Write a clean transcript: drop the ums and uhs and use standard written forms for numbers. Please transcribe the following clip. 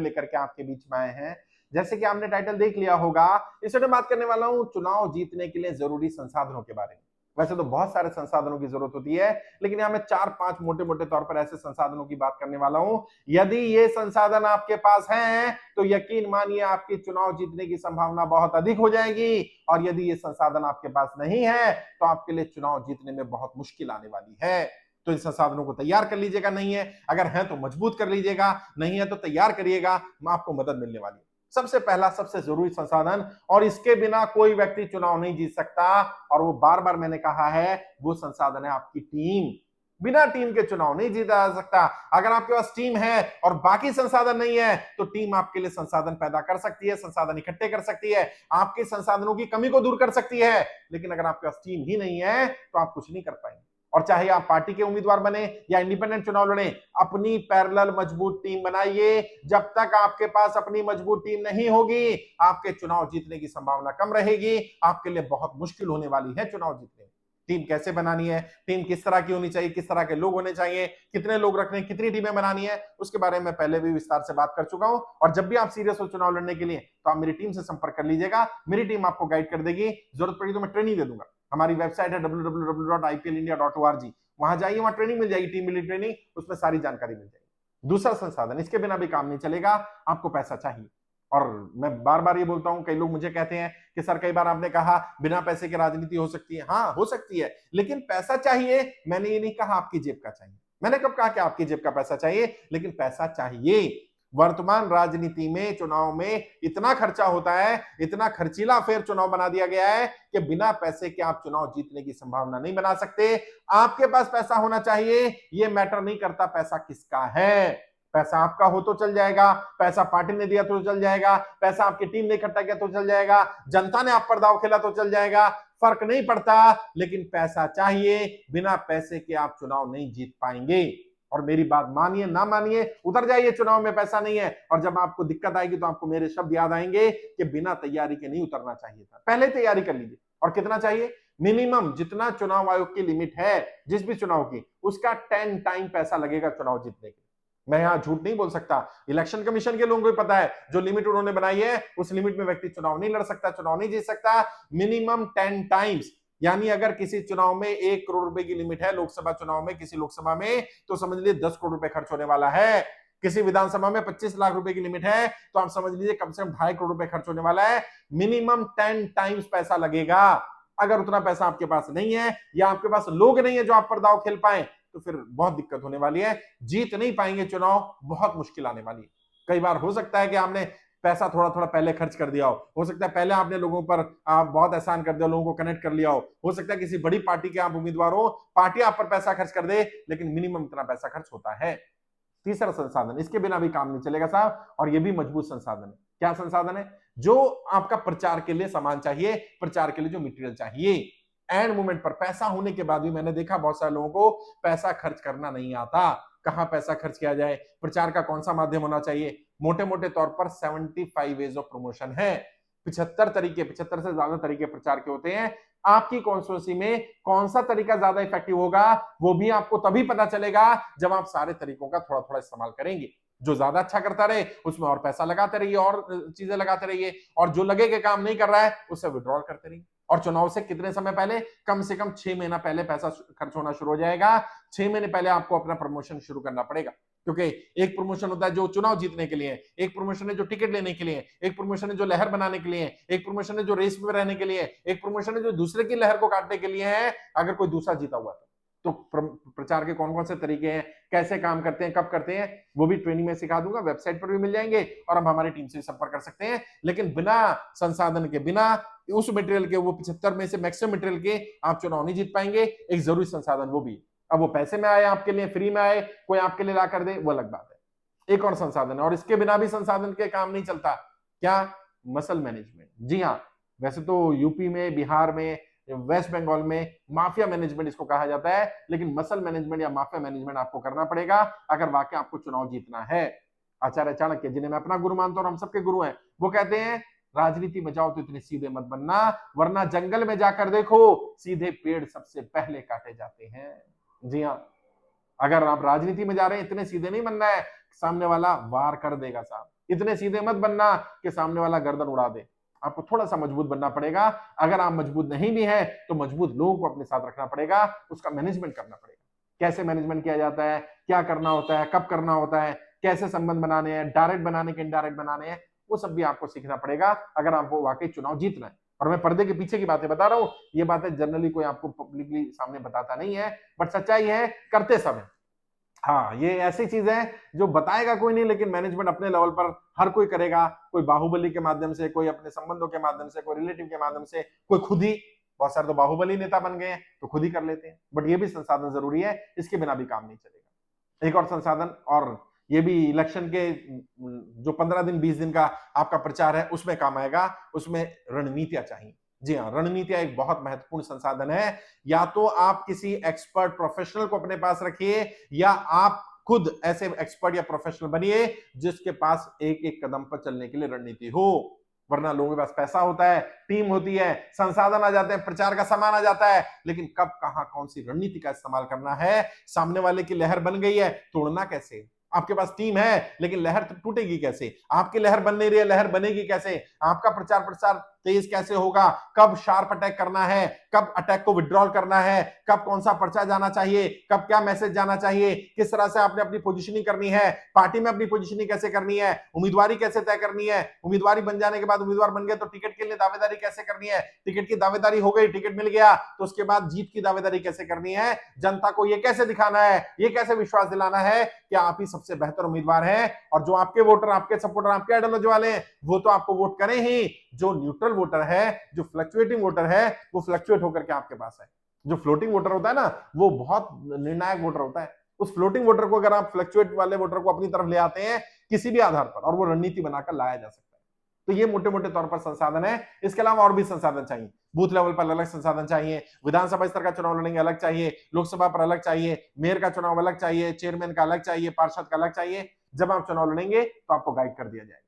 लेकर के आपके बीच में आए हैं। जैसे कि आपने टाइटल देख लिया होगा, इस वीडियो में बात करने वाला हूं चुनाव जीतने के लिए जरूरी संसाधनों के बारे में। वैसे तो बहुत सारे संसाधनों की जरूरत होती है, लेकिन यहां मैं 4-5 मोटे मोटे तौर पर ऐसे संसाधनों की बात करने वाला हूं। यदि ये संसाधन आपके पास हैं तो यकीन मानिए आपकी चुनाव जीतने की संभावना बहुत अधिक हो जाएगी, और यदि ये संसाधन आपके पास नहीं है तो आपके लिए चुनाव जीतने में बहुत मुश्किल आने वाली है। तो इन संसाधनों को तैयार कर लीजिएगा, नहीं है अगर है तो मजबूत कर लीजिएगा, नहीं है तो तैयार करिएगा, आपको मदद मिलने वाली है। सबसे पहला सबसे जरूरी संसाधन, और इसके बिना कोई व्यक्ति चुनाव नहीं जीत सकता, और वो बार बार मैंने कहा है, वो संसाधन है आपकी टीम। बिना टीम के चुनाव नहीं जीता जा सकता। अगर आपके पास टीम है और बाकी संसाधन नहीं है तो टीम आपके लिए संसाधन पैदा कर सकती है, संसाधन इकट्ठे कर सकती है, आपके संसाधनों की कमी को दूर कर सकती है, लेकिन अगर आपके पास टीम ही नहीं है तो आप कुछ नहीं कर पाएंगे। और चाहे आप पार्टी के उम्मीदवार बने या इंडिपेंडेंट चुनाव लड़े, अपनी पैरेलल मजबूत टीम बनाइए। जब तक आपके पास अपनी मजबूत टीम नहीं होगी, आपके चुनाव जीतने की संभावना कम रहेगी, आपके लिए बहुत मुश्किल होने वाली है चुनाव जीतने। टीम कैसे बनानी है, टीम किस तरह की होनी चाहिए, किस तरह के लोग होने चाहिए, कितने लोग रखने, कितनी टीमें बनानी है, उसके बारे में पहले भी विस्तार से बात कर चुका हूं। और जब भी आप सीरियस हो चुनाव लड़ने के लिए तो आप मेरी टीम से संपर्क कर लीजिएगा, मेरी टीम आपको गाइड कर देगी। जरूरत पड़ी तो मैं ट्रेनिंग दे दूंगा। हमारी वेबसाइट है www.iplindia.org, वहां जाइए, वहां ट्रेनिंग मिल जाएगी, टीम बिल्डिंग ट्रेनिंग, उसमें सारी जानकारी मिल जाएगी। दूसरा संसाधन, इसके बिना भी काम नहीं चलेगा, आपको पैसा चाहिए। और मैं बार बार ये बोलता हूं, कई लोग मुझे कहते हैं कि सर कई बार आपने कहा बिना पैसे की राजनीति हो सकती है। हाँ हो सकती है, लेकिन पैसा चाहिए। मैंने ये नहीं कहा आपकी जेब का चाहिए, मैंने कब कहा कि आपकी जेब का पैसा चाहिए, लेकिन पैसा चाहिए। वर्तमान राजनीति में, चुनाव में इतना खर्चा होता है, इतना खर्चीला फेर चुनाव बना दिया गया है कि बिना पैसे के आप चुनाव जीतने की संभावना नहीं बना सकते। आपके पास पैसा होना चाहिए, यह मैटर नहीं करता पैसा किसका है। पैसा आपका हो तो चल जाएगा, पैसा पार्टी ने दिया तो चल जाएगा, पैसा आपकी टीम ने इकट्ठा किया तो चल जाएगा, जनता ने आप पर दाव खेला तो चल जाएगा, फर्क नहीं पड़ता, लेकिन पैसा चाहिए। बिना पैसे के आप चुनाव नहीं जीत पाएंगे। और मेरी बात मानिए ना मानिए, उतर जाइए चुनाव में पैसा नहीं है, और जब आपको दिक्कत आएगी तो आपको मेरे शब्द याद आएंगे कि बिना तैयारी के नहीं उतरना चाहिए था, पहले तैयारी कर लीजिए। और कितना चाहिए, मिनिमम जितना चुनाव आयोग की लिमिट है जिस भी चुनाव की, उसका 10 टाइम पैसा लगेगा चुनाव जीतने के। मैं यहां झूठ नहीं बोल सकता, इलेक्शन कमीशन के लोगों को पता है, जो लिमिट उन्होंने बनाई है उस लिमिट में व्यक्ति चुनाव नहीं लड़ सकता, चुनाव नहीं जीत सकता। मिनिमम 10 टाइम्स, यानी अगर किसी चुनाव में 1 करोड़ रुपए की लिमिट है, लोकसभा चुनाव में किसी लोकसभा में, तो समझ लीजिए 10 करोड़ रुपए खर्च होने वाला है। किसी विधानसभा में 25 लाख रुपए की लिमिट है, तो आप समझ लीजिए कम से कम 2.5 करोड़ रुपए खर्च होने वाला है। मिनिमम 10 टाइम्स पैसा लगेगा। अगर उतना पैसा आपके पास नहीं है, या आपके पास लोग नहीं है जो आप पर दाव खेल पाए, तो फिर बहुत दिक्कत होने वाली है, जीत नहीं पाएंगे चुनाव, बहुत मुश्किल आने वाली है। कई बार हो सकता है कि आपने पैसा थोड़ा थोड़ा पहले खर्च कर दिया हो सकता है पहले आपने लोगों पर आप बहुत एहसान कर दिया, लोगों को कनेक्ट कर लिया हो सकता है किसी बड़ी पार्टी के आप उम्मीदवार हो, पार्टी आप पर पैसा खर्च कर दे, लेकिन मिनिमम इतना पैसा खर्च होता है। तीसरा संसाधन, इसके बिना भी काम नहीं चलेगा साहब, और ये भी मजबूत संसाधन है। क्या संसाधन है, जो आपका प्रचार के लिए सामान चाहिए, प्रचार के लिए जो मटेरियल चाहिए। एंड मोमेंट पर पैसा होने के बाद भी मैंने देखा बहुत सारे लोगों को पैसा खर्च करना नहीं आता। कहां पैसा खर्च किया जाए, प्रचार का कौन सा माध्यम होना चाहिए। मोटे मोटे तौर पर 75 वेज ऑफ प्रमोशन है, 75 तरीके, 75 से ज्यादा तरीके प्रचार के होते हैं। आपकी कॉन्स्टिट्यूंसी में कौन सा तरीका ज्यादा इफेक्टिव होगा, वो भी आपको तभी पता चलेगा जब आप सारे तरीकों का थोड़ा थोड़ा इस्तेमाल करेंगे। जो ज्यादा अच्छा करता रहे उसमें और पैसा लगाते रहिए, और चीजें लगाते रहिए, और जो लगे कि काम नहीं कर रहा है उससे विड्रॉल करते रहिए। और चुनाव से कितने समय पहले, कम से कम 6 महीना पहले पैसा खर्च होना शुरू हो जाएगा। 6 महीने पहले आपको अपना प्रमोशन शुरू करना पड़ेगा, क्योंकि एक प्रमोशन होता है जो चुनाव जीतने के लिए, एक प्रमोशन है जो टिकट लेने के लिए, एक प्रमोशन है जो लहर बनाने के लिए, एक प्रमोशन है जो रेस में रहने के लिए, एक प्रमोशन है जो दूसरे की लहर को काटने के लिए है, अगर कोई दूसरा जीता हुआ तो प्रचार के कौन कौन से तरीके हैं, कैसे काम करते हैं, कब करते हैं, वो भी ट्रेनिंग में सिखा दूंगा, वेबसाइट पर भी मिल जाएंगे, और हम हमारी टीम से संपर्क कर सकते हैं। लेकिन बिना संसाधन के, बिना उस मटेरियल के, वो 75 में से मैक्सिमम मटेरियल के आप चुनाव नहीं जीत पाएंगे। एक जरूरी संसाधन वो भी, अब वो पैसे में आए आपके लिए, फ्री में आए, कोई आपके लिए ला कर दे, वो अलग बात है। एक और संसाधन है, और इसके बिना भी संसाधन के काम नहीं चलता, क्या, मसल मैनेजमेंट। जी हाँ, वैसे तो यूपी में, बिहार में, वेस्ट बंगाल में माफिया मैनेजमेंट इसको कहा जाता है, लेकिन मसल मैनेजमेंट या माफिया मैनेजमेंट आपको करना पड़ेगा अगर वाकई आपको चुनाव जीतना है। आचार्य चाणक्य, जिन्हें मैं अपना गुरु मानता हूं और हम सबके गुरु हैं, वो कहते हैं राजनीति में जाओ तो इतने सीधे मत बनना, वरना जंगल में जाकर देखो सीधे पेड़ सबसे पहले काटे जाते हैं। जी हाँ, अगर आप राजनीति में जा रहे हैं, इतने सीधे नहीं बनना है, सामने वाला वार कर देगा साहब, इतने सीधे मत बनना कि सामने वाला गर्दन उड़ा दे। आपको थोड़ा सा मजबूत बनना पड़ेगा। अगर आप मजबूत नहीं भी है तो मजबूत लोगों को अपने साथ रखना पड़ेगा, उसका मैनेजमेंट करना पड़ेगा। कैसे मैनेजमेंट किया जाता है, क्या करना होता है, कब करना होता है, कैसे संबंध बनाने हैं, डायरेक्ट बनाने के इनडायरेक्ट बनाने हैं, वो सब भी आपको सीखना पड़ेगा अगर आपको वाकई चुनाव जीतना है। और मैं पर्दे के पीछे की बातें बता रहा हूं, ये बातें जनरली कोई आपको पब्लिकली सामने बताता नहीं है, बट सच्चाई है, करते सब है। हाँ, ये ऐसी चीज है जो बताएगा कोई नहीं, लेकिन मैनेजमेंट अपने लेवल पर हर कोई करेगा। कोई बाहुबली के माध्यम से, कोई अपने संबंधों के माध्यम से, कोई रिलेटिव के माध्यम से, कोई खुद ही, बहुत सारे तो बाहुबली नेता बन गए हैं तो खुद ही कर लेते हैं। बट ये भी संसाधन जरूरी है, इसके बिना भी काम नहीं चलेगा। एक और संसाधन, और ये भी इलेक्शन के जो 15 दिन 20 दिन का आपका प्रचार है उसमें काम आएगा, उसमें रणनीतियां चाहिए। जी हाँ, रणनीतियां एक बहुत महत्वपूर्ण संसाधन है। या तो आप किसी एक्सपर्ट प्रोफेशनल को अपने पास रखिए, या आप खुद ऐसे एक्सपर्ट या प्रोफेशनल बनिए जिसके पास एक एक कदम पर चलने के लिए रणनीति हो। वरना लोगों के पास पैसा होता है, टीम होती है, संसाधन आ जाते हैं, प्रचार का सामान आ जाता है, लेकिन कब कहां कौन सी रणनीति का इस्तेमाल करना है, सामने वाले की लहर बन गई है, तोड़ना कैसे। आपके पास टीम है लेकिन लहर टूटेगी कैसे, आपकी लहर बन नहीं रही है, लहर बनेगी कैसे, आपका प्रचार प्रसार तेज कैसे होगा, कब शार्प अटैक करना है, कब अटैक को विड्रॉल करना है, कब कौन सा पर्चा जाना चाहिए, कब क्या मैसेज जाना चाहिए, किस तरह से आपने अपनी पोजीशनिंग करनी है, पार्टी में अपनी पोजीशनिंग कैसे करनी है, उम्मीदवारी कैसे तय करनी है, उम्मीदवारी बन जाने के बाद, उम्मीदवार बन गए तो टिकट के लिए दावेदारी कैसे करनी है, टिकट की दावेदारी हो गई, टिकट मिल गया तो उसके बाद जीत की दावेदारी कैसे करनी है, जनता को यह कैसे दिखाना है, यह कैसे विश्वास दिलाना है कि आप ही सबसे बेहतर उम्मीदवार हैं, और जो आपके वोटर, आपके सपोर्टर, आपके आइडियोलॉजी वाले हैं वो तो आपको वोट करें ही, जो न्यूट्रल वोटर है, जो फ्लक्चुएटिंग वोटर है, वो फ्लक्चुएट होकर के आपके पास है। जो फ्लोटिंग वोटर होता है ना, वो बहुत निर्णायक वोटर होता है। उस फ्लोटिंग वोटर को अगर आप फ्लक्चुएट वाले वोटर को अपनी तरफ ले आते हैं किसी भी आधार पर, और वो रणनीति बनाकर लाया जा सकता है। तो ये मोटे मोटे तौर पर संसाधन है। इसके अलावा और भी संसाधन चाहिए। बूथ लेवल पर अलग संसाधन चाहिए, विधानसभा स्तर का चुनाव लड़ेंगे अलग चाहिए, लोकसभा पर अलग चाहिए, मेयर का चुनाव अलग चाहिए, चेयरमैन का अलग चाहिए, पार्षद का अलग चाहिए। जब आप चुनाव लड़ेंगे तो आपको गाइड कर दिया जाएगा।